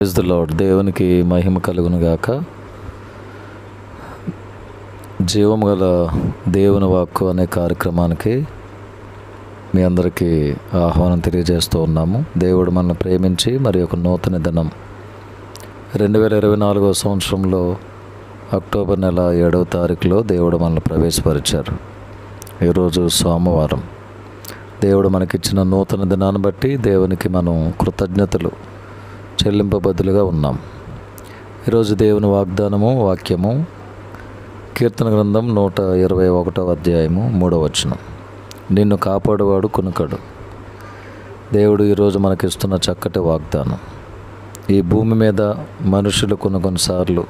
Praise the lord. దేవునికి మహిమ కలుగును గాక. జీవము గల దేవుని వాక్కు అనే కార్యక్రమానికి మీ అందరికీ ఆహ్వానం తెలియజేస్తూ ఉన్నాము. దేవుడు మనల్ని ప్రేమించి మరి ఒక నూతన దినం 2024 సంవత్సరంలో అక్టోబర్ నెల 7వ తారీఖులో దేవుడు మనల్ని ప్రవేశపరిచారు. ఈరోజు సోమవారం. దేవుడు మనకిచ్చిన నూతన దినాన్ని బట్టి దేవునికి మనం కృతజ్ఞతలు చెల్లింపబద్దులుగా ఉన్నాం. ఈరోజు దేవుని వాక్యము కీర్తన గ్రంథం 121వ అధ్యాయము 3వ వచనం. నిన్ను కాపాడువాడు కునుకడు. దేవుడు ఈరోజు మనకిస్తున్న చక్కటి వాగ్దానం. ఈ భూమి మీద మనుషులు కొన్నిసార్లు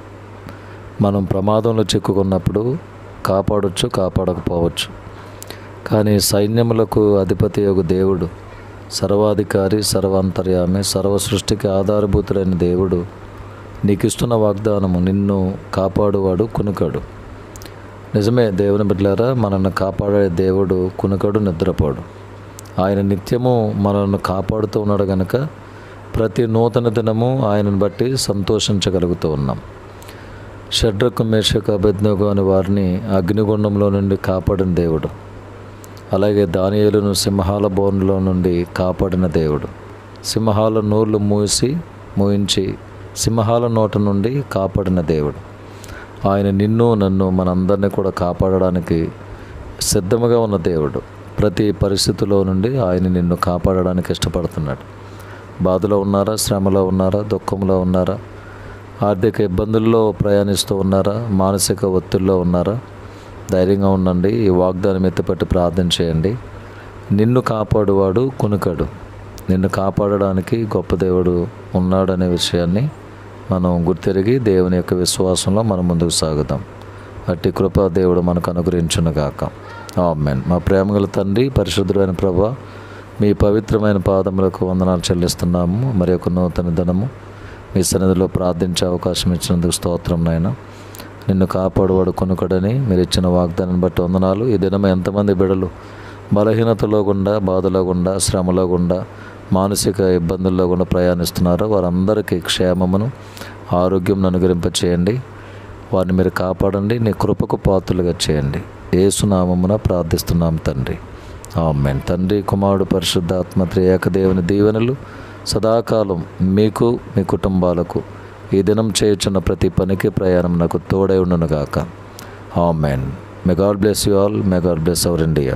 మనం ప్రమాదంలో చిక్కుకున్నప్పుడు కాపాడొచ్చు, కాపాడకపోవచ్చు. కానీ సైన్యములకు అధిపతి యొక్క దేవుడు, సర్వాధికారి, సర్వాంతర్యామి, సర్వ సృష్టికి ఆధారభూతులైన దేవుడు నీకు ఇస్తున్న వాగ్దానము, నిన్ను కాపాడువాడు కునుకడు. నిజమే దేవుని బిడ్డలారా, మనల్ని కాపాడే దేవుడు కునుకడు, నిద్రపోడు. ఆయన నిత్యము మనల్ని కాపాడుతూ ఉన్నాడు కనుక ప్రతి నూతన దినము ఆయనను బట్టి సంతోషించగలుగుతూ ఉన్నాం. షడ్రకు, మేషకు, అబేద్నెగో అనే వారిని అగ్నిగుండంలో నుండి కాపాడిన దేవుడు. అలాగే దానియేలును సింహాల బోనులో నుండి కాపాడిన దేవుడు. సింహాల నోళ్ళు మూయించి సింహాల నోట నుండి కాపాడిన దేవుడు. ఆయన నిన్ను నన్ను మనందరినీ కూడా కాపాడడానికి సిద్ధముగా ఉన్న దేవుడు. ప్రతి పరిస్థితిలో నుండి ఆయన నిన్ను కాపాడడానికి ఇష్టపడుతున్నాడు. బాధలో ఉన్నారా, శ్రమలో ఉన్నారా, దుఃఖంలో ఉన్నారా, ఆర్థిక ఇబ్బందుల్లో ప్రయాణిస్తూ ఉన్నారా, మానసిక ఒత్తిడిలో ఉన్నారా, ధైర్యంగా ఉండండి. ఈ వాగ్దానం ఎత్తిపట్టి ప్రార్థన చేయండి. నిన్ను కాపాడువాడు కునుకడు. నిన్ను కాపాడడానికి గొప్ప దేవుడు ఉన్నాడనే విషయాన్ని మనం గుర్తెరిగి దేవుని యొక్క విశ్వాసంలో మనం ముందుకు సాగుదాం. అట్టి కృప దేవుడు మనకు అనుగ్రహించునుగాక. ఆమేన్. మా ప్రేమగల తండ్రి, పరిశుద్ధుడైన ప్రభువా, మీ పవిత్రమైన పాదములకు వందనాలు చెల్లిస్తున్నాము. మరి ఒక నూతన దినము మీ సన్నిధిలో ప్రార్థించే అవకాశం ఇచ్చినందుకు స్తోత్రం నాయన. నిన్ను కాపాడువాడు కొనుకడని మీరు ఇచ్చిన వాగ్దానాన్ని బట్టి వందనాలు. ఈ దినం ఎంతమంది బిడ్డలు బలహీనతలో గుండా, బాధలో గుండా, శ్రమలో గుండా, మానసిక ఇబ్బందుల్లో గుండా ప్రయాణిస్తున్నారో వారందరికీ క్షేమమును, ఆరోగ్యం అనుగ్రహింపచేయండి. వారిని మీరు కాపాడండి. నీ కృపకు పాత్రలుగా చేయండి. యేసు నామమున ప్రార్థిస్తున్నాం తండ్రి. ఆమేన్. తండ్రి, కుమారుడు, పరిశుద్ధాత్మ త్రియేకదేవుని దీవెనలు సదాకాలం మీకు, మీ కుటుంబాలకు, ఈ దినం చేయుచున్న ప్రతి పనికి, ప్రయాణం నాకు తోడై ఉండునుగాక. Amen. May God bless you all. May God bless our India.